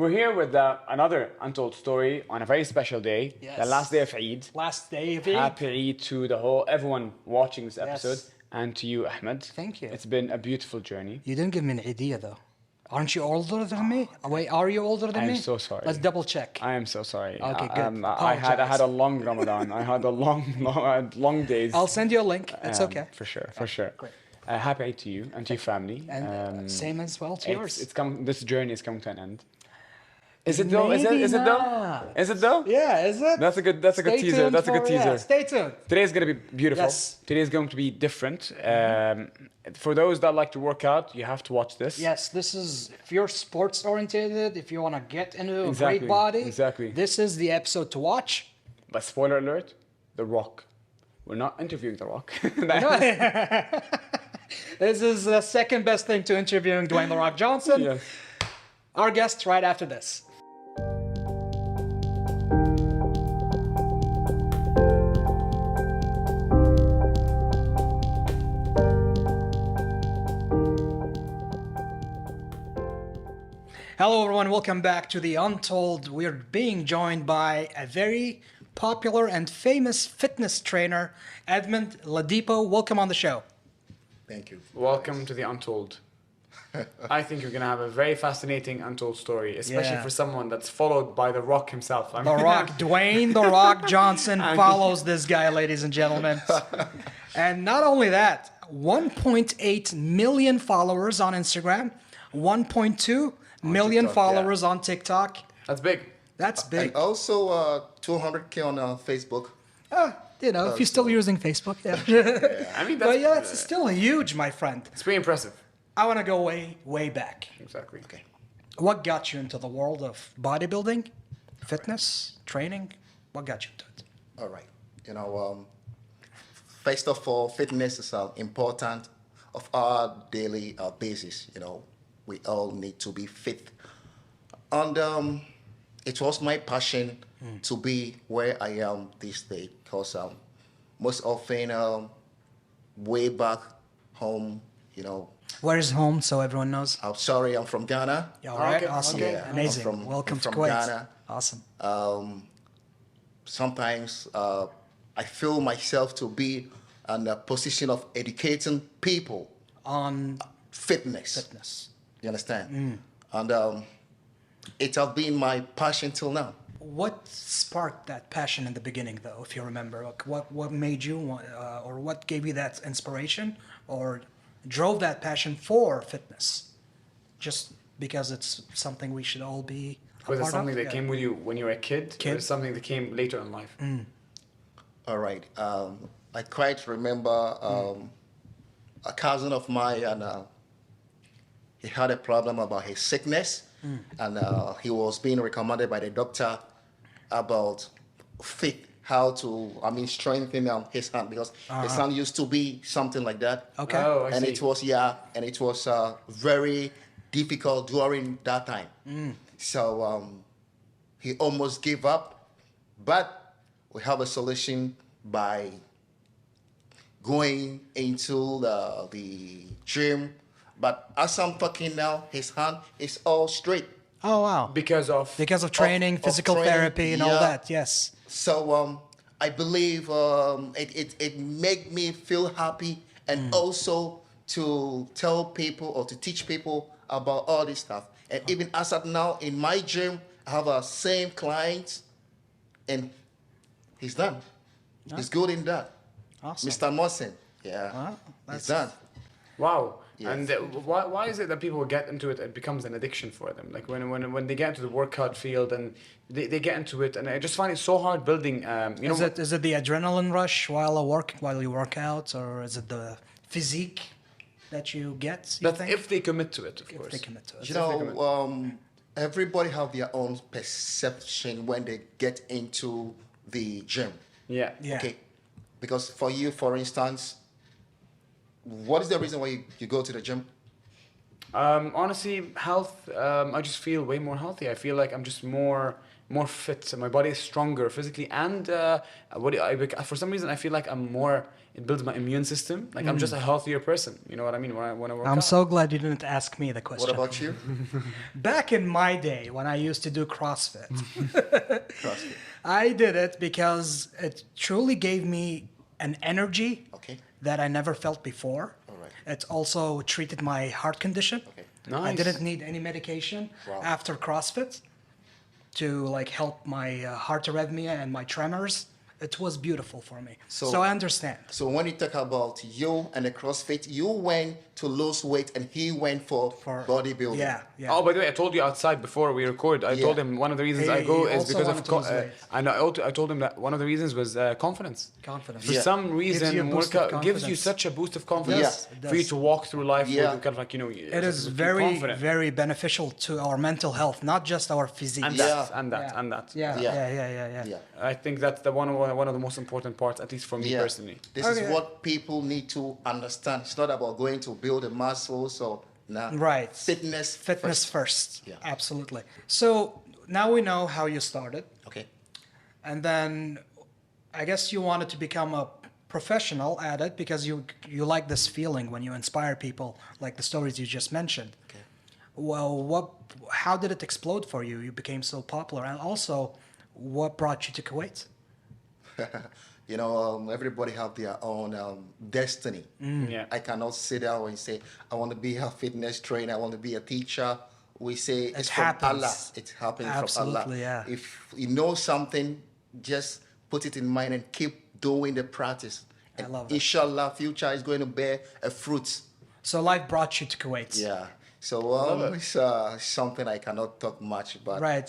We're here with another untold story on a very special day, Yes. the last day of Eid. Last day of Eid. Happy Eid to everyone watching this episode, Yes. and to you, Ahmed. Thank you. It's been a beautiful journey. You didn't give me an idea though. Aren't you older than me? Wait, are you older than me? I'm so sorry. Let's double check. I am so sorry. Okay, good. I had Apologize. a long Ramadan. I had long days. I'll send you a link. It's okay. For sure. Great. Happy Eid to you and to your family. And same as well to yours. It's come. This journey is coming to an end. Is it though? Is it though? not. Is it though? Yeah, is it? That's a good Stay teaser. tuned That's a good for- yeah, teaser. stay tuned. Today is going to be beautiful. Yes. Today is going to be different. For those that like to work out, you have to watch this. Yes, this is if you're sports oriented, if you want to get into a Exactly, great body, exactly. this is the episode to watch. But spoiler alert, The Rock. We're not interviewing The Rock. This is the second best thing to interviewing Dwayne The Rock Johnson. Yes. Our guest right after this. Hello everyone, welcome back to the Untold. We're being joined by a very popular and famous fitness trainer, Edmond Ladipogee. Welcome on the show. Thank you. Welcome to the Untold. I think you're going to have a very fascinating Untold story, especially Yeah. for someone that's followed by The Rock himself. The Rock, Dwayne The Rock Johnson follows this guy, ladies and gentlemen. And not only that, 1.8 million followers on Instagram, 1.2 million TikTok, followers on TikTok. That's big. That's big. And also 200K on Facebook. If you're still using Facebook, yeah. I mean, that's, But yeah, it's still huge, my friend. it's pretty impressive. I want to go way back. Exactly. Okay. What got you into the world of bodybuilding, fitness, training? What got you into it? All right. First of all, fitness is important of our daily basis. We all need to be fit. And it was my passion to be where I am this day because most often way back home, Where is home, so everyone knows? I'm sorry, I'm from Ghana. Yeah, all right, Okay, awesome, okay. Yeah, amazing. I'm Welcome to from Kuwait. Ghana. Awesome. Sometimes I feel myself to be in a position of educating people On fitness. fitness. You understand? And it has been my passion till now. What sparked that passion in the beginning, though, if you remember? Like, what made you, or what gave you that inspiration, or drove that passion for fitness? Just because it's something we should all be a Was it part something of? that came with you when you were a kid? Or Kid. is it something that came later in life? All right. I quite remember a cousin of mine, and he had a problem about his sickness, and he was being recommended by the doctor about how to, strengthen his hand because his hand used to be something like that. Okay. Oh, I and see. it was very difficult during that time. So he almost gave up, but we have a solution by going into the gym. But as I'm talking now, his hand is all straight. Oh, wow. Because of Training, of physical training, therapy, and all yeah. that, yes. So I believe it made me feel happy, and also to tell people or to teach people about all this stuff. And even as of now in my gym, I have a same client, and he's done. He's good in that. Awesome. Mr. Mohsen, yeah, Wow, he's done. Wow. Yes. And why is it that people get into it, it becomes an addiction for them? Like when they get into the workout field and they get into it, and I just find it so hard building, Is it the adrenaline rush while you work out, or is it the physique that you get? You That's think? if they commit to it, of If course. they commit to it. Everybody have their own perception when they get into the gym. Yeah. Yeah. Okay, because for you, for instance, what is the reason why you go to the gym? Honestly, health. I just feel way more healthy. I feel like I'm just more more fit. My body is stronger physically, and for some reason I feel like I'm more. It builds my immune system. Like I'm just a healthier person. You know what I mean? When I work I'm out. so glad you didn't ask me the What question. about you? Back in my day, when I used to do CrossFit, CrossFit. I did it because it truly gave me an energy Okay. that I never felt before. All right. It also treated my heart condition. Okay. I Nice. didn't need any medication Wow. after CrossFit to like help my heart arrhythmia and my tremors. It was beautiful for me. So I understand. So when you talk about you and the CrossFit, you went to lose weight and he went for bodybuilding. Yeah, yeah. Oh, by the way, I told you outside before we record. I Yeah. told him one of the reasons He- I go he is also because of. wanted to lose weight. And I told him that one of the reasons was confidence. Confidence. For Yeah. some Gives reason, you a boost of workout gives you confidence. such a boost of confidence Yes, it for you does. to walk through life Yeah. with kind of like It is feel very, confident. very beneficial to our mental health, not just our physique. and Yeah. that and that and that. Yeah, Yeah. yeah. Yeah. I think that's the one of the most important parts, at least for me Yeah. personally. This Okay. is what people need to understand. It's not about going to build a muscles or Right. Fitness First. Yeah. Absolutely. So now we know how you started, Okay. and then I guess you wanted to become a professional at it because you like this feeling when you inspire people, like the stories you just mentioned. Okay. Well, how did it explode for you? You became so popular, and also, what brought you to Kuwait? You know, everybody have their own destiny. Yeah. I cannot sit down and say, I want to be a fitness trainer, I want to be a teacher. We say it's from happens. Allah. It's happening from Allah. Absolutely, yeah. If you know something, just put it in mind and keep doing the practice. I And love it. Inshallah, future is going to bear a fruit. So life brought you to Kuwait. Yeah. So Love it. it's something I cannot talk much about. Right.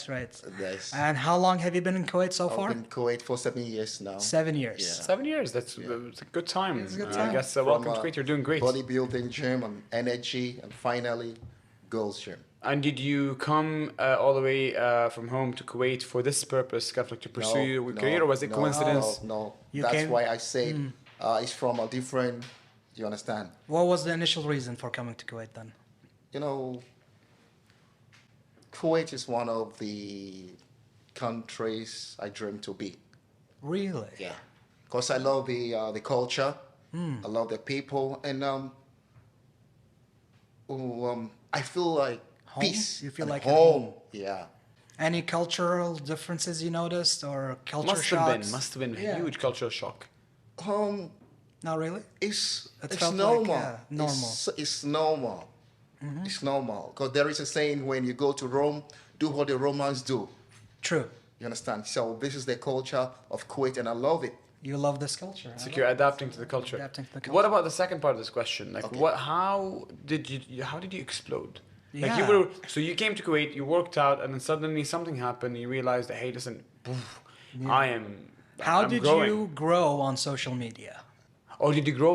Yes. And how long have you been in Kuwait so I've far? been in Kuwait for 7 years now. 7 years. Yeah. 7 years. It's a good time. It's a good I time. guess From, welcome to Kuwait. You're doing great. Bodybuilding gym and energy, and finally, goals gym. And did you come all the way from home to Kuwait for this purpose, kind of like to pursue your career, or was it coincidence? No. You That's came- why I said it's from a different. You understand? What was the initial reason for coming to Kuwait then? You know, Kuwait is one of the countries I dream to be. Really? Yeah, because I love the culture, I love the people, and I feel like Home? peace. You feel and like at home. Yeah. Any cultural differences you noticed or culture Must shocks? have been Yeah. a huge cultural shock. Not really? It's felt like, normal. normal. It's normal. It's normal because there is a saying: when you go to Rome, do what the Romans do. True. You understand? So this is the culture of Kuwait, and I love it. You love this culture. It's huh? like you're adapting to the culture. Adapting to the What culture. about the second part of this question? Like, Okay. how did you explode? Like Yeah. so you came to Kuwait, you worked out, and then suddenly something happened. You realized that, hey, listen, How I'm did growing. you grow on social media? Or did you grow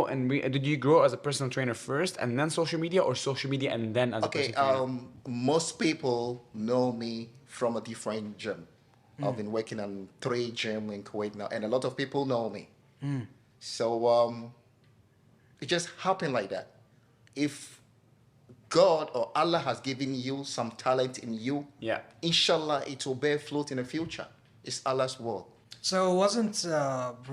did you grow as a personal trainer first and then social media, or social media and then as a Okay, personal trainer? most people know me from a different gym. I've Hmm. been working on 3 gyms in Kuwait now, and a lot of people know me. Hmm. So it just happened like that. If God or Allah has given you some talent in you, Yeah. inshallah, it will bear fruit in the future. It's Allah's word. So it wasn't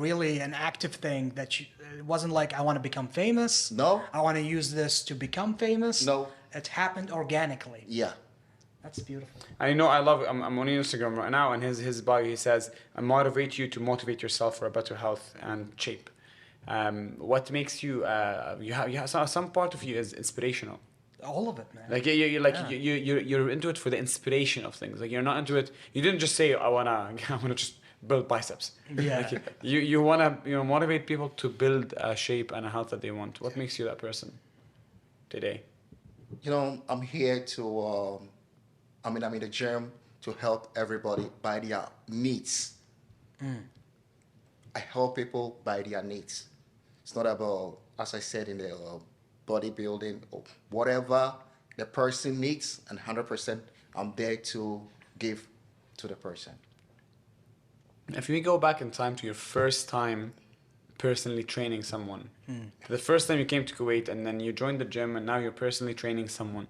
really an active thing that you, it wasn't like I want to become famous. No. I want to use this to become famous. No. It happened organically. Yeah. That's beautiful. I know I love it. I'm on Instagram right now, and his bio, he says, I motivate you to motivate yourself for a better health and shape. What makes you you have some part of you is inspirational. All of it, man. Like you're into it for the inspiration of things. Like you're not into it. You didn't just say I wanna just build biceps. Yeah. Like, you wanna motivate people to build a shape and a health that they want. What makes you that person today? You know, I'm here to, I'm in the gym to help everybody by their needs. I help people by their needs. It's not about, as I said, in the bodybuilding or whatever the person needs, and 100% I'm there to give to the person. If we go back in time to your first time personally training someone, the first time you came to Kuwait and then you joined the gym and now you're personally training someone,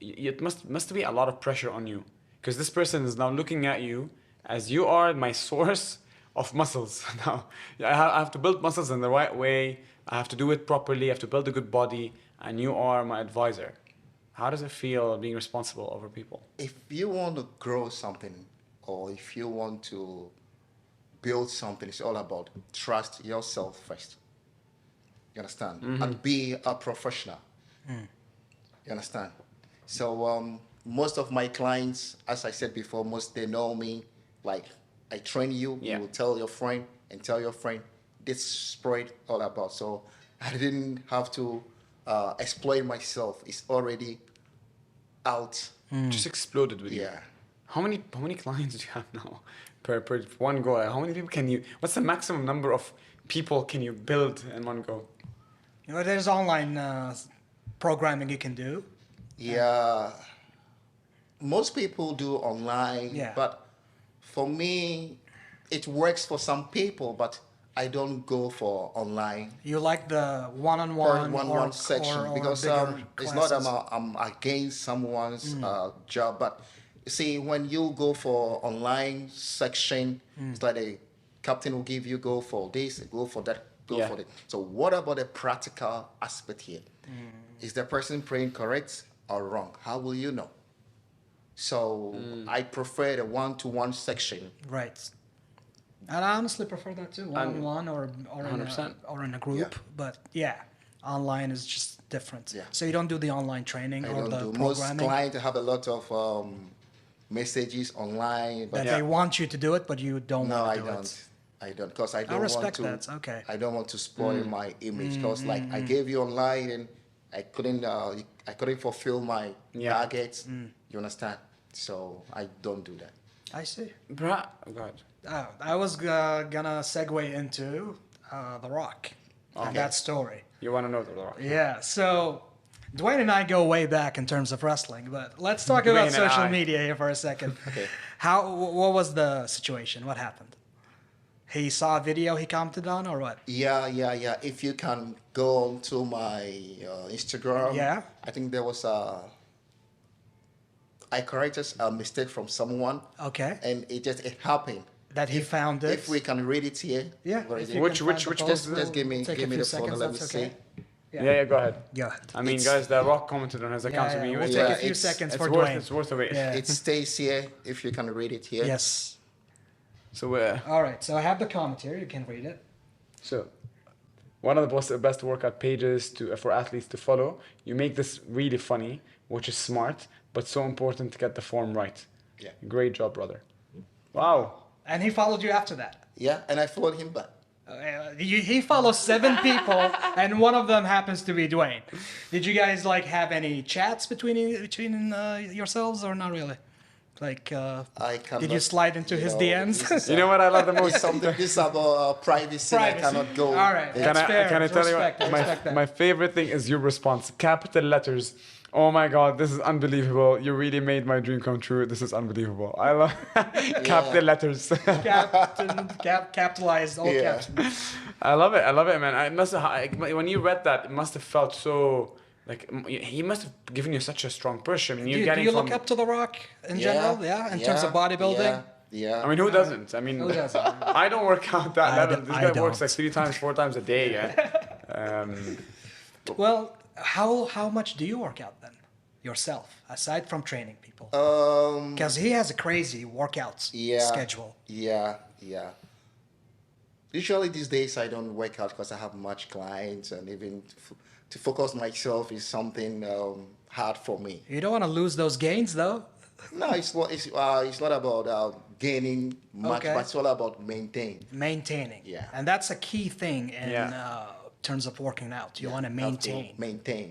it must be a lot of pressure on you because this person is now looking at you as you are my source of muscles. Now, I have to build muscles in the right way. I have to do it properly. I have to build a good body, and you are my advisor. How does it feel being responsible over people? If you want to grow something, or if you want to build something, it's all about trust yourself first. You understand? And be a professional. You understand? So most of my clients, as I said before, most they know me. Like I train you, Yeah. you will tell your friend and tell your friend. This is spread all about. So I didn't have to explain myself. It's already out. Just exploded with you. Yeah. How many clients do you have now per one go? How many people can you? What's the maximum number of people can you build in one go? You know, there's online programming you can do. Yeah. Most people do online, Yeah. but for me, it works for some people, but I don't go for online You like the one-on-one one section or because bigger it's not classes. I'm against someone's job, but you see, when you go for online section, it's like the captain will give you go for this, go for that, go Yeah. for that. So what about the practical aspect here? Is the person praying correct or wrong? How will you know? So I prefer the one-to-one section. Right. And I honestly prefer that too, one-on-one or in a, 100%. or in a group. Yeah. But yeah, online is just different. Yeah. So you don't do the online training I or don't the do. Most programming clients have a lot of messages online, but that they want you to do it, but you don't no, want I to do don't. it. I don't, because I don't respect want to. that, okay. I don't want to spoil my image, because like I gave you online and I couldn't fulfill my Yeah. targets. You understand? So I don't do that. I see. Bruh, oh God. I was gonna segue into The Rock and Okay. that story. You want to know the law? Yeah, so Dwayne and I go way back in terms of wrestling, but let's talk Dwayne about and social I. media here for a second. Okay. What was the situation? What happened? He saw a video he commented on, or what? Yeah. If you can go on to my Instagram, Yeah. I think there was I corrected a mistake from someone, Okay, and it happened. that he found it. If we can read it here, Yeah, where is if it? you Which- can which- find the which post, post? Just give me take a the few phone. seconds, Let me that's see. okay. Yeah, go ahead. Go ahead. I mean, It's- guys, The Rock commented on his account. Yeah, so we we'll it's- take a Yeah, few it's- seconds it's for worth Dwayne. it's worth a wait. Yeah. It stays here. If you can read it here. Yes. So All right, so I have the comment here. You can read it. So, one of the best workout pages for athletes to follow. You make this really funny, which is smart, but so important to get the form right. Yeah. Great job, brother. Wow. And he followed you after that. Yeah, and I followed him back. He follows 7 people, and one of them happens to be Dwayne. Did you guys like have any chats between yourselves, or not really? Like, I cannot. did you slide into his know, DMs? this is, You know what I love the It's most? something. This is about privacy. I cannot go. All right. there. That's fair. Can I tell Respect, you what? respect that. My favorite thing is your response. Capital letters. Oh my God, this is unbelievable. You really made my dream come true. This is unbelievable. I love capital letters. Capitalized all Yeah. caps. I love it, man. When you read that, it must have felt so like he must have given you such a strong push. I mean, you're Do getting you from. look up to The Rock in general? Yeah, in terms of bodybuilding. Yeah. I mean, who doesn't? I mean, Who doesn't? I don't work out that level. This I guy works don't. like 3 times, 4 times a day. Yeah. Well, how much do you work out then yourself, aside from training people? Because he has a crazy workout Yeah. schedule. Yeah. Usually these days I don't work out because I have much clients, and even to focus myself is something hard for me. You don't want to lose those gains, though. No, it's not about gaining much, Okay. but it's all about maintaining. Maintaining. Yeah. And that's a key thing in Yeah. terms of working out. You want to Have to maintain. maintain.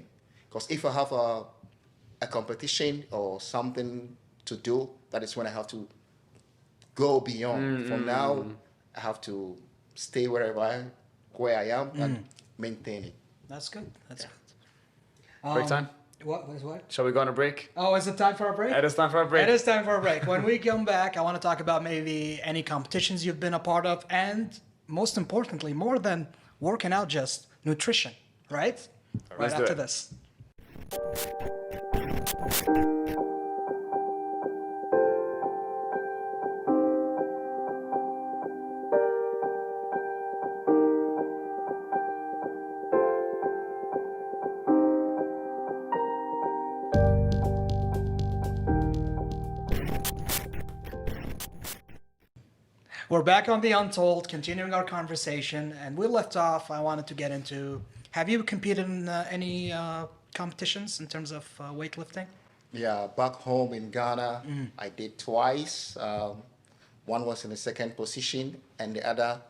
Because if I have a competition or something to do, that is when I have to go beyond. For now, I have to stay where I am and maintain it. That's good. That's good. Break time? What? Shall we go on a break? Oh, is it time for a break? It is time for a break. It is time for a break. When we come back, I want to talk about maybe any competitions you've been a part of, and most importantly, more than working out, just nutrition, right? Right Let's do after it. this. We're back on the Untold, continuing our conversation, and we left off. I wanted to get into. Have you competed in any competitions in terms of weightlifting? Yeah, back home in Ghana, I did twice. One was in the second position, and the other.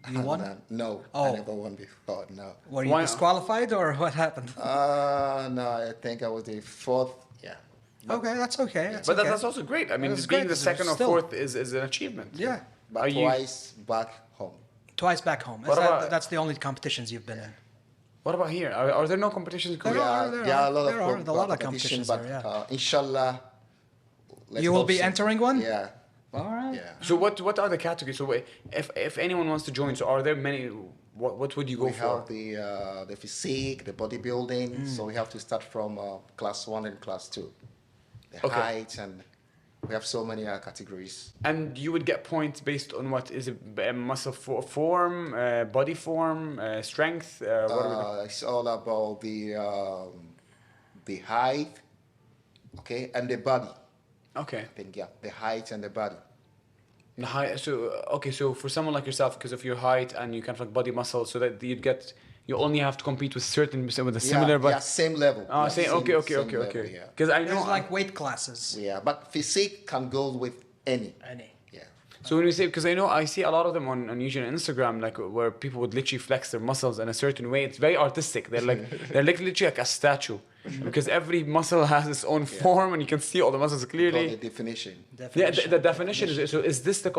You won? No, Oh. I never won before. No. Were you Why- disqualified, or what happened? No, I think I was the fourth. Yeah. Okay, that's okay. That's But okay. that's also great. I mean, That's being great, the it's second or still- fourth is an achievement. Yeah, But Are you- twice back home. twice back home. What about- That's the only competitions you've been in. What about here? Are there no competitions? There are, there yeah, are. a lot There are a lot of competitions but there, yeah. inshallah. let's You will hope be so. entering one? Yeah, All right. yeah. So what are the categories? So if anyone wants to join, so are there many? What would you go We for? have the physique, the bodybuilding. So we have to start from class 1 and class 2. The Okay. height, and we have so many categories. And you would get points based on what is it? Muscle form, body form, strength. What are we It's all about the height, okay, and the body. okay. I think the height and the body. The height. So okay. So for someone like yourself, because of your height and you kind of like body muscle, so that you'd get. You only have to compete with with a similar, yeah, but same level. oh, Yeah, same. Okay, okay, same okay, level, okay. Yeah. Because I know. There's like weight classes. Yeah, but physique can go with any. Any. Yeah. So when we say, because I know I see a lot of them on usually on Instagram, like where people would literally flex their muscles in a certain way. It's very artistic. They're like literally like a statue, because every muscle has its own form, and you can see all the muscles Called clearly. the definition. Yeah, the definition is. So is this the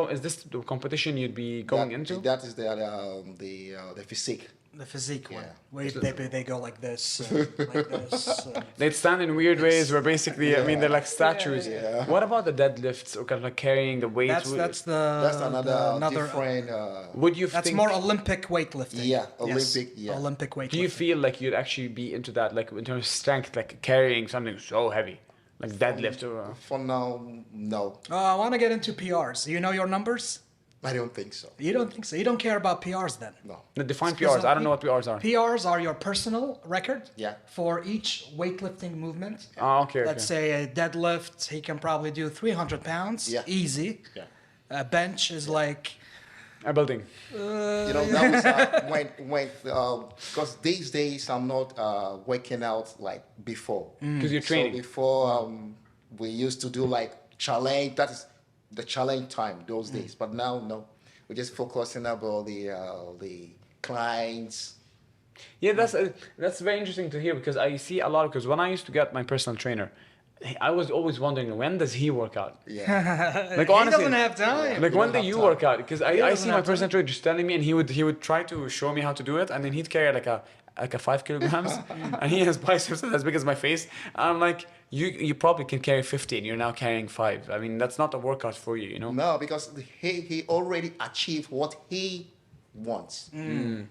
competition you'd be going into? That is the physique. The physique one, Yeah. where they go like this, like this. They'd stand in weird ways where basically, I mean, they're like statues. Yeah. What about the deadlifts or kind of like carrying the weight? That's That's another another. different. Would you That's think? more Olympic weightlifting. Yeah, Yes, Olympic, yeah. Olympic weightlifting. Do you feel like you'd actually be into that, like in terms of strength, like carrying something so heavy, like deadlift or? For now, no, I want to get into PRs. You know your numbers? I don't think so. You don't think so? You don't care about PRs then? No. The define Because PRs. I don't know what PRs are. PRs are your personal record Yeah. for each weightlifting movement. Oh, okay. Let's say a deadlift, he can probably do 300 pounds, Yeah. easy. Yeah. A bench is like, A building. You know, that was when because these days I'm not working out like before. Because you're So training. before we used to do like challenge. That is the challenge time those days. But now no, we're just focusing about the clients. Yeah, that's very interesting to hear, because I see a lot. Because when I used to get my personal trainer, I was always wondering, when does he work out? Yeah. Like he honestly, doesn't have time. like You when don't do have you time. work out? Because I doesn't see my have personal trainer just telling me, and he would try to show me how to do it, and then he'd carry like a 5 kilograms, and he has biceps as big as my face. And I'm like, you probably can carry 50, and you're now carrying 5. I mean, that's not a workout for you, you know. No, because he already achieved what he wants. You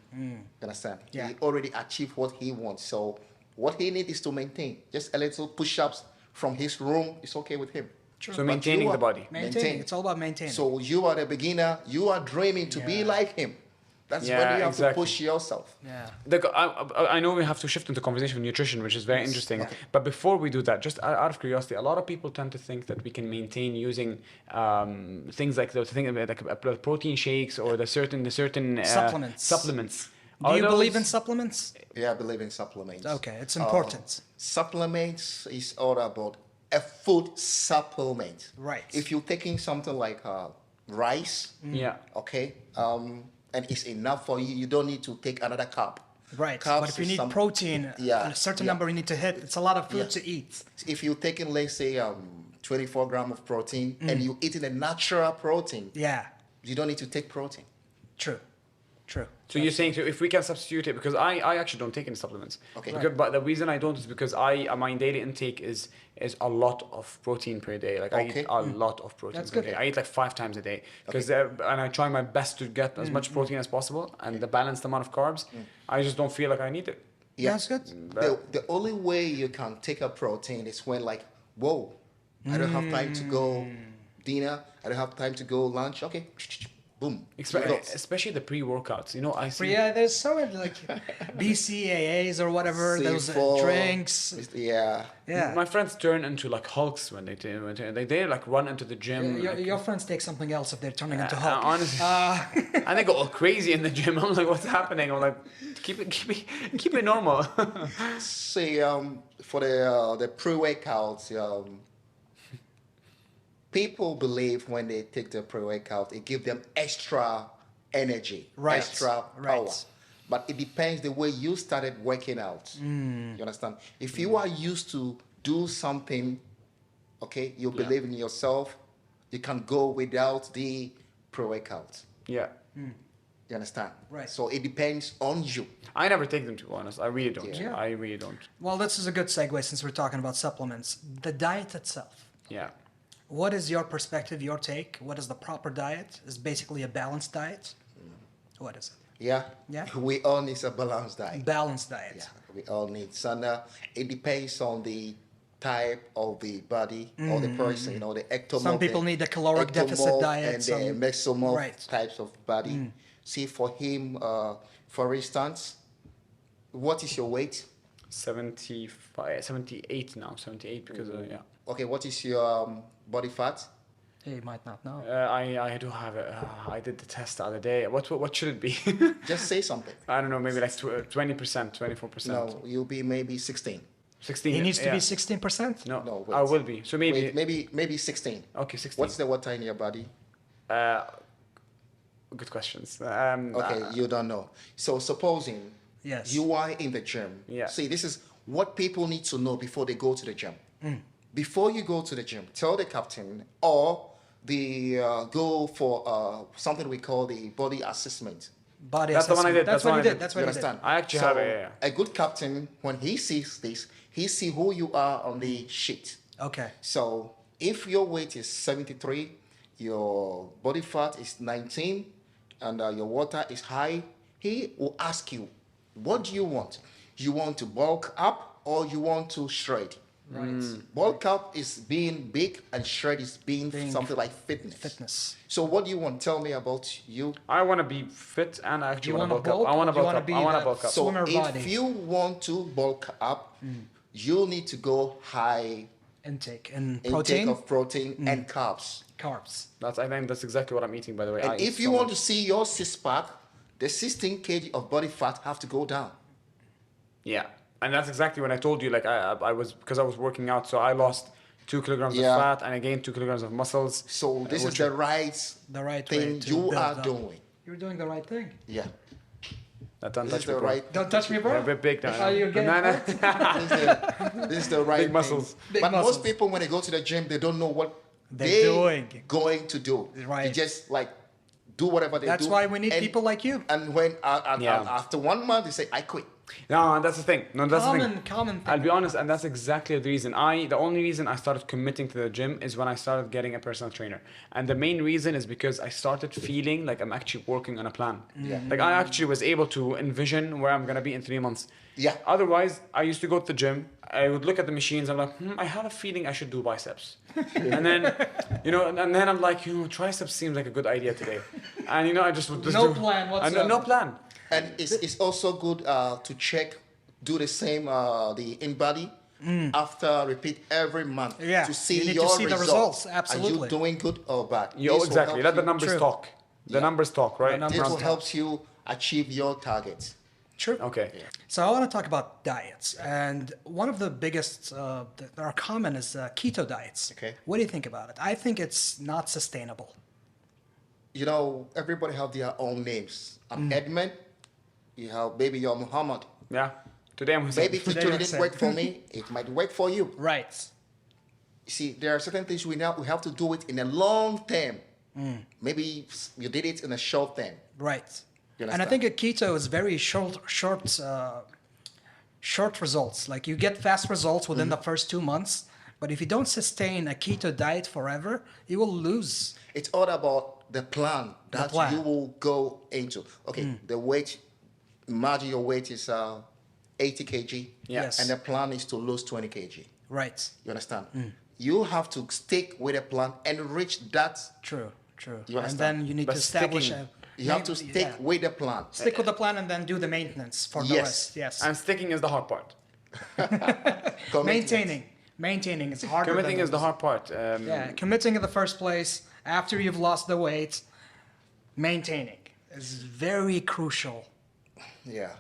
understand? Yeah. He already achieved what he wants. So what he needs is to maintain. Just a little push-ups from his room is okay with him. True. So But maintaining you the are- body. Maintaining. It's all about maintaining. So you are the beginner. You are dreaming to be Yeah. like him. That's Yeah, when you have exactly. to push yourself. yeah. I know we have to shift into conversation with nutrition, which is very interesting. But before we do that, just out of curiosity, a lot of people tend to think that we can maintain using things like protein shakes or the certain Supplements. Supplements. Do Are you believe in those- supplements? Yeah, I believe in supplements. Okay, it's important. Supplements is all about a food supplement. Right. If you're taking something like rice, Yeah. okay, and it's enough for you, you don't need to take another cup. Right. Carbs But if you is need some- protein, Yeah, a certain yeah. number you need to hit, it's a lot of food Yeah. to eat. If you're taking, let's say, 24 grams of protein and you're eating a natural protein, Yeah. you don't need to take protein. True. True. So you're saying, so if we can substitute it, because I actually don't take any supplements. Okay. Because, but the reason I don't is because my daily intake is a lot of protein per day. Like I Okay. eat a lot of protein That's per good. day. I eat like 5 times a day because and I try my best to get as much protein as possible and the balanced amount of carbs. I just don't feel like I need it. Yeah, that's good. The only way you can take a protein is when like, whoa, I don't have time to go dinner. I don't have time to go lunch. Okay, boom. Espe- results. especially the pre-workouts. You know, I see. Yeah, there's so many like BCAAs or whatever. Those C4, drinks. Yeah. Yeah. My friends turn into like Hulks when they they like run into the gym. Your friends take something else if they're turning into Hulk. Honestly, and they go all crazy in the gym. I'm like, what's happening? I'm like, keep it normal. See, for the pre-workouts, people believe when they take the pre-workout, it gives them extra energy, Right, extra right. power. But it depends the way you started working out. You understand? If you are used to do something, okay, you believe in yourself, you can go without the pre-workout. Yeah. You understand? Right. So it depends on you. I never take them, to be honest. I really don't. Yeah. I really don't. Well, this is a good segue since we're talking about supplements. The diet itself. Yeah. What is your perspective, your take? What is the proper diet? Is it basically a balanced diet? What is it? Yeah? Yeah. We all need a balanced diet. Balanced diet. Yeah, we all need. And it depends on the type of the body or the person, the ectomorph. Some people need the caloric deficit diet, and some- the mesomorph right. types of body. See, for him, for instance, what is your weight? 75, 78 now. 78 because yeah. Okay, what is your body fat? You might not know. I do have it. I did the test the other day. What should it be? Just say something. I don't know. Maybe like 20%, 24%. No, you'll be maybe 16. 16. He needs to be yeah. 16%? No, No, wait. I will be. So maybe. Wait, maybe 16. Okay, 16. What's the water in your body? Good questions. Okay, you don't know. So supposing Yes. you are in the gym. Yeah. See, this is what people need to know before they go to the gym. Before you go to the gym, tell the captain or the go for something we call the body assessment. Body That's the one I assessment. did, that's the one I did. That's You what he did. understand? I actually have it, yeah. A good captain, when he sees this, he see who you are on the sheet. Okay. So if your weight is 73, your body fat is 19, and your water is high, he will ask you, what do you want? You want to bulk up or you want to shred? Right. Bulk up is being big and shred is being Being something like fitness. Fitness. So what do you want? Tell me about you. I want to be fit and I actually You want to wanna bulk up. I bulk want or to do you bulk wanna up. be I want to that bulk up. So swimmer if body? you want to bulk up, you need to go high Intake and intake protein, of protein and carbs. carbs. I think that's exactly what I'm eating, by the way. I And eat if you so want much. to see your six-pack, the 16 kg of body fat have to go down. Yeah, and that's exactly when I told you, like I was, because I was working out, so I lost 2 kilograms Yeah. of fat and I gained 2 kilograms of muscles. So this is which- the right The right thing way to you build are up. doing. You're doing the right thing. Yeah. That don't This is touch me, the bro. right. Don't touch me, They're a bro. bit big now. Are you getting Banana. This is the right Big thing. muscles. Big But muscles. most people, when they go to the gym, they don't know what They're doing. going to do. Right. They just like do whatever they do. That's why we need And- people like you. And when Yeah. after 1 month, they say, "I quit." No, that's the thing. No, that's the thing. Common thing. I'll be honest, and that's exactly the reason. The only reason I started committing to the gym is when I started getting a personal trainer, and the main reason is because I started feeling like I'm actually working on a plan. Yeah. Like I actually was able to envision where I'm gonna be in 3 months. Yeah. Otherwise, I used to go to the gym. I would look at the machines. I'm like, I have a feeling I should do biceps, and then, and then I'm like, triceps seems like a good idea today, and I just would just No do- plan and whatsoever. no plan. And it's also good to check, do the same the in body after repeat every month Yeah, to see you need to your see the results. results, absolutely. Are you doing good or bad? Yo, This will exactly. help Let the you- numbers True. talk. The numbers talk, right? numbers This will talk. help you achieve your targets. True. Okay. So I want to talk about diets, and one of the biggest that are common is keto diets. Okay. What do you think about it? I think it's not sustainable. Everybody have their own names. I'm Edmond. You have maybe you're Muhammad. Yeah. Today I'm Hussein. Maybe Today it you're didn't Hussein. work for me. It might work for you. Right. You see, there are certain things we have to do it in a long term. Maybe you did it in a short term. Right. You And I think a keto is very short results. Like you get fast results within the first 2 months, but if you don't sustain a keto diet forever, you will lose. It's all about the plan that plan. you will go into. Okay, the weight, imagine your weight is 80 kg. Yeah. Yes. And the plan is to lose 20 kg. Right. You understand? You have to stick with a plan and reach that True. True. You And understand? then you need But to establish sticking- You have to stick with the plan. Stick with the plan and then do the maintenance for the Yes. rest. Yes. And sticking is the hard part. Commitment. Maintaining is harder. Committing than is the hard part. Yeah, committing in the first place after you've lost the weight, maintaining is very crucial. Yeah.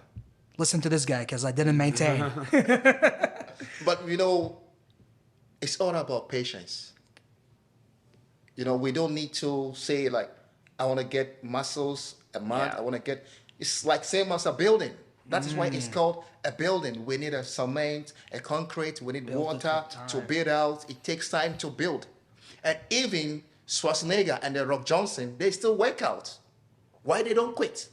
Listen to this guy because I didn't maintain. But it's all about patience. We don't need to say like, I want to get muscles a month. Yeah. I want to get. It's like same as a building. That is why it's called a building. We need a cement, a concrete. We need Build it water with to time. build out. It takes time to build. And even Schwarzenegger and the Rock Johnson, they still work out. Why they don't quit?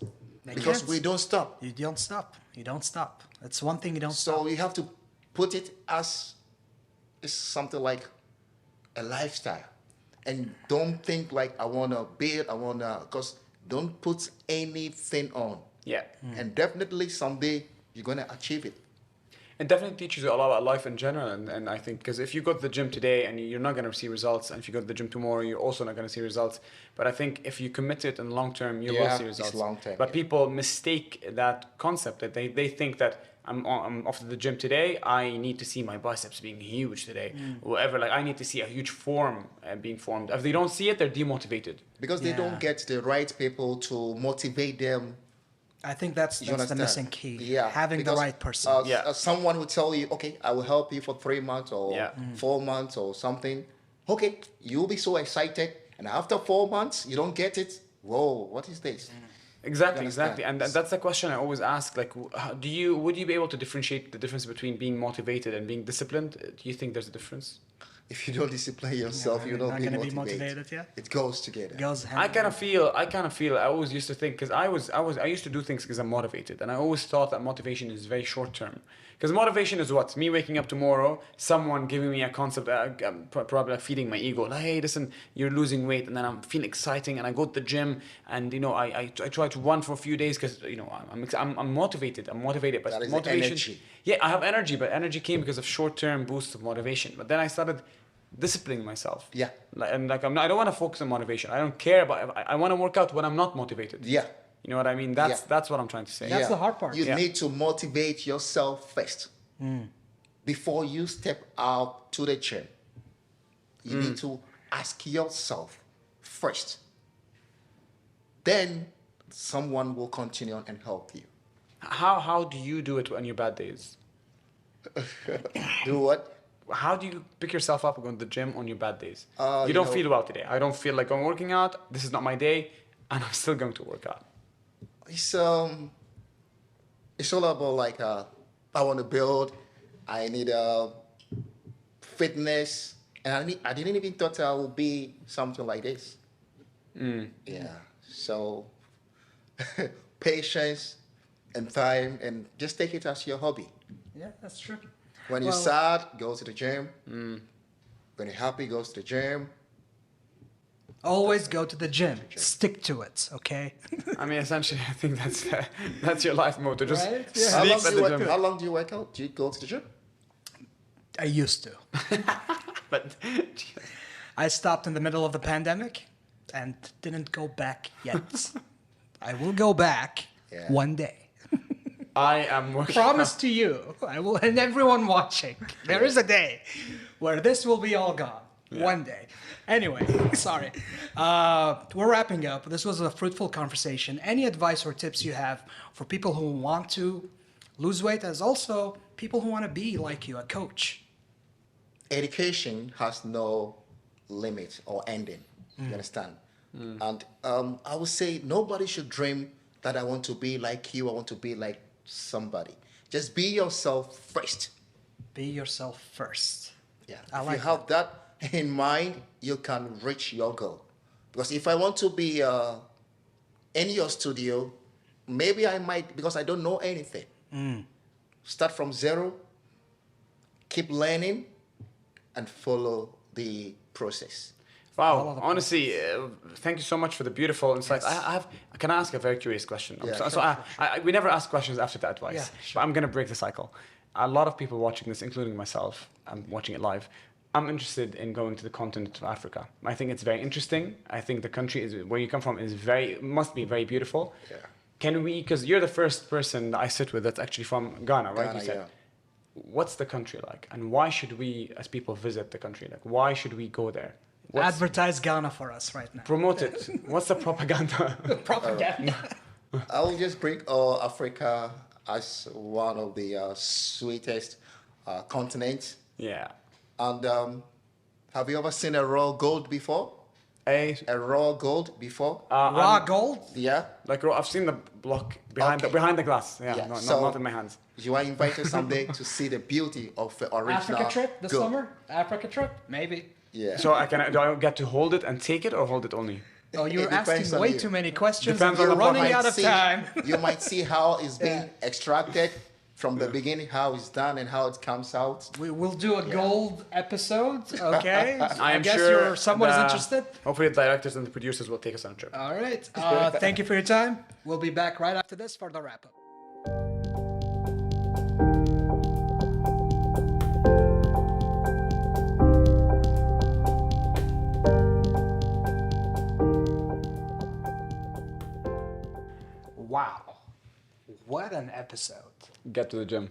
They Because can't. we don't stop. You don't stop. You don't stop. That's one thing you don't So stop. you have to put it as it's something like a lifestyle. And don't think like I wanna build, because don't put anything on. Yeah. And definitely someday you're gonna achieve it. It definitely teaches you a lot about life in general, and I think because if you go to the gym today and you're not going to see results, and if you go to the gym tomorrow, you're also not going to see results. But I think if you commit to it in the long term, you will Yeah, see it's results. long term, But yeah. people mistake that concept that they think that I'm off to the gym today. I need to see my biceps being huge today, whatever. Like I need to see a huge form being formed. If they don't see it, they're demotivated. Because they Yeah. don't get the right people to motivate them. I think that's You the understand? missing key. Yeah. Having the because, right person. Yeah. Someone will tell you, okay, I will help you for 3 months or Yeah. 4 months or something. Okay, you'll be so excited. And after 4 months, you don't get it. Whoa, what is this? Exactly, You exactly, understand? and that's the question I always ask. Like, would you be able to differentiate the difference between being motivated and being disciplined? Do you think there's a difference? If you don't discipline yourself, you you're don't not be gonna motivated. be motivated, yeah? It goes together. Girls I kind of feel. I always used to think because I used to do things because I'm motivated, and I always thought that motivation is very short term. Because motivation is what? Me waking up tomorrow, someone giving me a concept, probably like feeding my ego. Like, hey, listen, you're losing weight, and then I'm feeling exciting, and I go to the gym, and I try to run for a few days because I'm motivated. I'm motivated, but That is the motivation. energy. Yeah, I have energy, but energy came because of short term boosts of motivation. But then I started disciplining myself. Yeah. I don't want to focus on motivation. I don't care about. I want to work out when I'm not motivated. Yeah. You know what I mean? That's what I'm trying to say. That's the hard part. You Yeah. need to motivate yourself first. Before you step out to the gym. You need to ask yourself first. Then someone will continue on and help you. How do you do it on your bad days? Do what? How do you pick yourself up and go to the gym on your bad days? You you don't know- feel well today. I don't feel like I'm working out. This is not my day, and I'm still going to work out. It's all about like I want to build. I need fitness, and I didn't even thought I would be something like this. Yeah. So patience and time, and just take it as your hobby. Yeah, that's true. When you're Well- sad, go to the gym. When you're happy, go to the gym. Always go to the gym. Stick to it, okay? I mean, essentially, I think that's your life motto. Just Right? Yeah. How sleep long, at the gym. how long do you work out? Do you go to the gym? I used to. But I stopped in the middle of the pandemic and didn't go back yet. I will go back Yeah. one day. I am working. Promise to you, I will, and everyone watching, there is a day where this will be all gone. One day. Anyway, sorry. We're wrapping up. This was a fruitful conversation. Any advice or tips you have for people who want to lose weight, as also people who want to be like you, a coach? Education has no limit or ending. You understand? And I would say nobody should dream that I want to be like you. I want to be like somebody. Just be yourself first. Be yourself first. Yeah. I If like you have that in mind, you can reach your goal. Because if I want to be in your studio, maybe I might, because I don't know anything. Start from zero, keep learning, and follow the process. Wow, honestly, thank you so much for the beautiful insights. Can I ask a very curious question? Yeah, We never ask questions after the advice, Yeah, but I'm going to break the cycle. A lot of people watching this, including myself, I'm watching it live, I'm interested in going to the continent of Africa. I think it's very interesting. I think the country is where you come from is must be very beautiful. Yeah. Can we? Because you're the first person that I sit with that's actually from Ghana, right? Ghana, You said. yeah. What's the country like, and why should we, as people, visit the country? Like, why should we go there? Advertise Ghana for us right now. Promote it. What's the propaganda? Propaganda. I will just bring Africa as one of the sweetest continents. Yeah. And have you ever seen a raw gold before? A raw gold before? Raw gold? Yeah. Like I've seen the block behind the glass. Yeah. Yeah, No, so- not in my hands. You are invited someday to see the beauty of the original Africa trip this gold. summer? Africa trip? Maybe. Yeah. So do I get to hold it and take it, or hold it only? Oh, you're It depends asking on way you. too many questions. Depends and on we're the running out of time. You might see how it's being Yeah. extracted from the beginning, how it's done, and how it comes out. We will do a gold episode, okay? I am guess sure someone is the- interested. Hopefully, the directors and the producers will take us on a trip. All right. Thank you for your time. We'll be back right after this for the wrap up. Wow. What an episode. Get to the gym.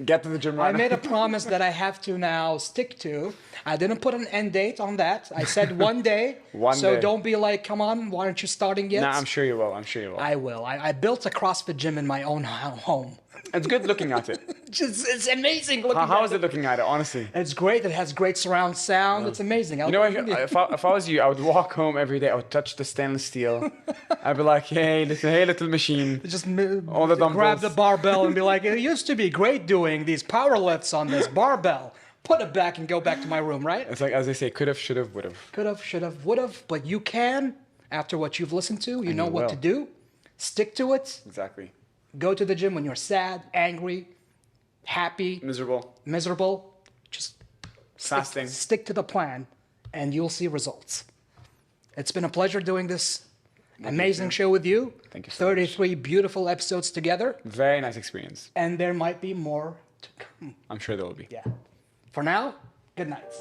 Get to the gym right I now. made a promise that I have to now stick to. I didn't put an end date on that. I said one day. So day. don't be like, come on, why aren't you starting yet? Nah, I'm sure you will. I'm sure you will. I will. I built a CrossFit gym in my own home. It's good looking at it. It's amazing looking How at is it looking at it, honestly? It's great. It has great surround sound. It's amazing. You know, if I was you, I would walk home every day. I would touch the stainless steel. I'd be like, hey, little machine. just all the grab dumbbells. the barbell and be like, it used to be great doing these power lifts on this barbell. Put it back and go back to my room, right? It's like, as they say, could have, should have, would have. Could have, should have, would have. But you can, after what you've listened to, you know you what will. to do. Stick to it. Exactly. Go to the gym when you're sad, angry, happy, Miserable. Just Fasting. stick to the plan and you'll see results. It's been a pleasure doing this amazing show with you. Thank you so much. 33 beautiful episodes together, Very nice experience. and there might be more to come. I'm sure there will be. Yeah. For now, good night.